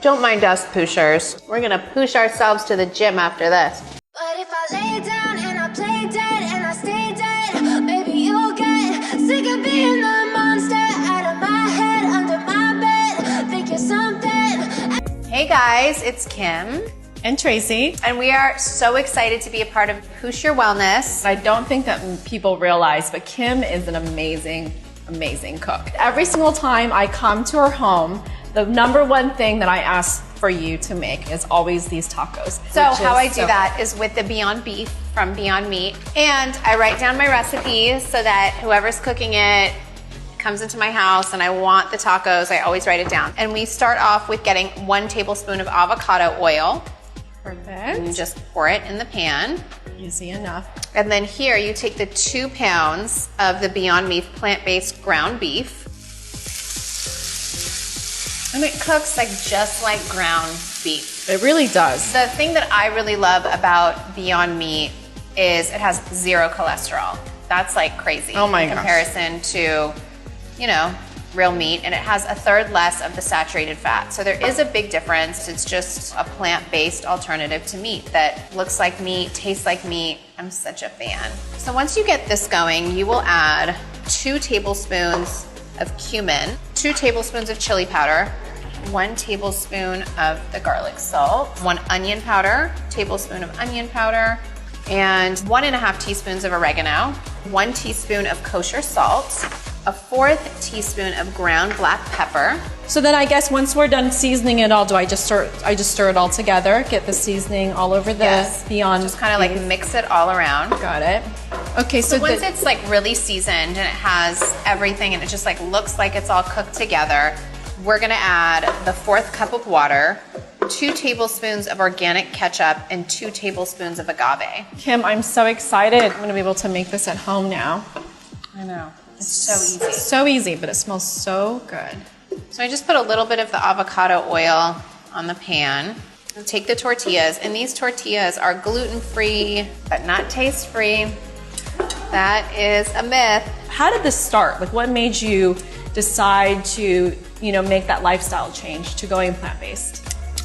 Don't mind us pooshers. We're gonna poosh ourselves to the gym after this. But if I lay down and I play dead and I stay dead, maybe you'll get sick of being the monster out of my head, under my bed, think you're something. Hey guys, it's Kim. And Tracy. And we are so excited to be a part of Poosh Your Wellness. I don't think that people realize, but Kim is an amazing, amazing cook. Every single time I come to her home, the number one thing that I ask for you to make is always these tacos. So how I do that is with the Beyond Beef from Beyond Meat. And I write down my recipes so that whoever's cooking it comes into my house and I want the tacos, I always write it down. And we start off with getting 1 tablespoon of avocado oil. Perfect. And you just pour it in the pan. Easy enough. And then here you take the 2 pounds of the Beyond Meat plant-based ground beef. And it cooks just like ground beef. It really does. The thing that I really love about Beyond Meat is it has 0 cholesterol. That's like crazy. Oh my in gosh. comparison to, you know, real meat, and it has 1/3 less of the saturated fat. So there is a big difference. It's just a plant-based alternative to meat that looks like meat, tastes like meat. I'm such a fan. So once you get this going, you will add 2 tablespoons of cumin, 2 tablespoons of chili powder, 1 tablespoon of the garlic salt, 1 onion powder, tablespoon of onion powder, and 1.5 teaspoons of oregano, 1 teaspoon of kosher salt, a 1/4 teaspoon of ground black pepper. So then I guess once we're done seasoning it all, do I just stir it all together, get the seasoning all over the Yes. Beyond Just kind of like mix it all around. Got it. Okay, so Once it's like really seasoned and it has everything and it just like looks like it's all cooked together, we're gonna add the 1/4 cup of water, 2 tablespoons of organic ketchup, and 2 tablespoons of agave. Kim, I'm so excited. I'm gonna be able to make this at home now. I know. It's so easy. So easy, but it smells so good. So I just put a little bit of the avocado oil on the pan. I'll take the tortillas, and these tortillas are gluten-free, but not taste-free. That is a myth. How did this start? Like, what made you decide to, make that lifestyle change to going plant-based?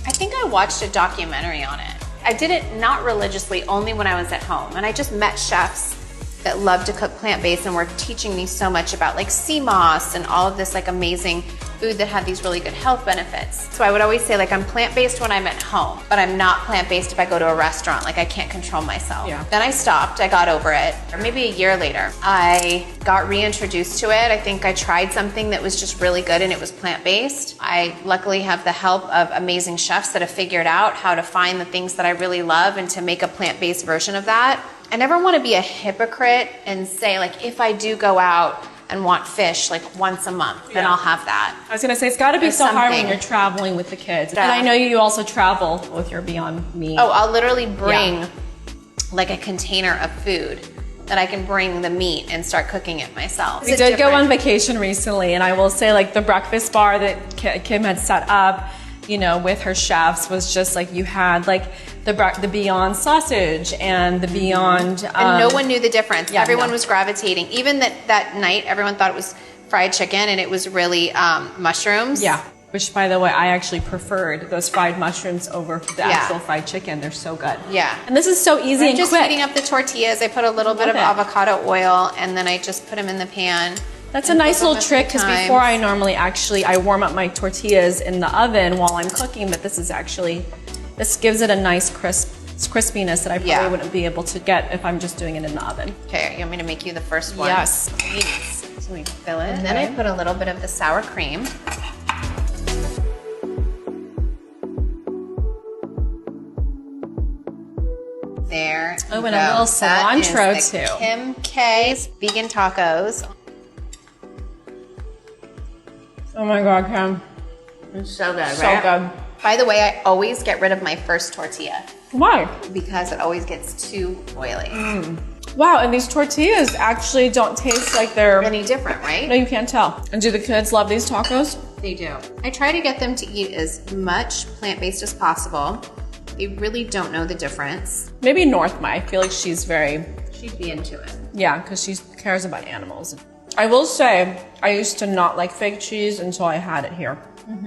I think I watched a documentary on it. I did it not religiously, only when I was at home, and I just met chefs that love to cook plant-based and were teaching me so much about like sea moss and all of this like amazing food that had these really good health benefits. So I would always say like I'm plant-based when I'm at home, but I'm not plant-based if I go to a restaurant. Like I can't control myself. Yeah. Then I stopped, I got over it. Or maybe a year later, I got reintroduced to it. I think I tried something that was just really good and it was plant-based. I luckily have the help of amazing chefs that have figured out how to find the things that I really love and to make a plant-based version of that. I never want to be a hypocrite and say like, if I do go out and want fish like once a month, then I'll have that. I was gonna say, it's gotta be There's so hard when something. you're traveling with the kids. Yeah. And I know you also travel with your Beyond Meat. Oh, I'll literally bring like a container of food that I can bring the meat and start cooking it myself. We did go on vacation recently, and I will say like the breakfast bar that Kim had set up, with her chefs was just like you had like the Beyond sausage and the Beyond. And no one knew the difference. Yeah, Everyone no. was gravitating. Even that night, everyone thought it was fried chicken and it was really mushrooms. Yeah, which by the way, I actually preferred those fried mushrooms over the actual fried chicken. They're so good. Yeah. And this is so easy I'm and just quick. heating up the tortillas. I put a little bit of it. avocado oil and then I just put them in the pan. That's a and nice cook them little a few trick because times. before I normally I warm up my tortillas in the oven while I'm cooking, but this gives it a nice crispiness that I probably wouldn't be able to get if I'm just doing it in the oven. Okay, you want me to make you the first one? Yes, please. So we fill it. And then I put a little bit of the sour cream. There. Oh, you and go. a little That is cilantro, the too. Kim K's vegan tacos. Oh my God, Kim. It's so good, So right? good. By the way, I always get rid of my first tortilla Why? because it always gets too oily. Wow, and these tortillas actually don't taste like they're... Any different, right? No, you can't tell. And do the kids love these tacos? They do. I try to get them to eat as much plant-based as possible. They really don't know the difference. Maybe North might. I feel like she'd be into it. Yeah, because she cares about animals. I will say, I used to not like fake cheese until I had it here.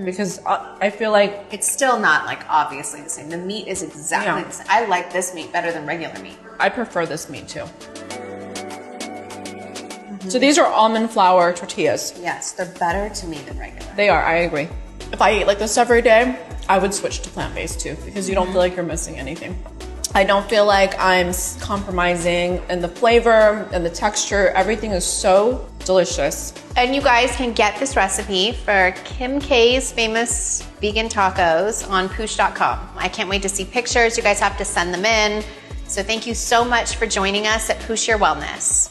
because I feel like It's still not like obviously the same. The meat is exactly the same. I like this meat better than regular meat. I prefer this meat too. So these are almond flour tortillas. Yes, they're better to me than regular. They are, I agree. If I ate like this every day, I would switch to plant-based too, because you don't feel like you're missing anything. I don't feel like I'm compromising in the flavor and the texture. Everything is so delicious. And you guys can get this recipe for Kim K's famous vegan tacos on poosh.com. I can't wait to see pictures. You guys have to send them in. So thank you so much for joining us at Poosh Your Wellness.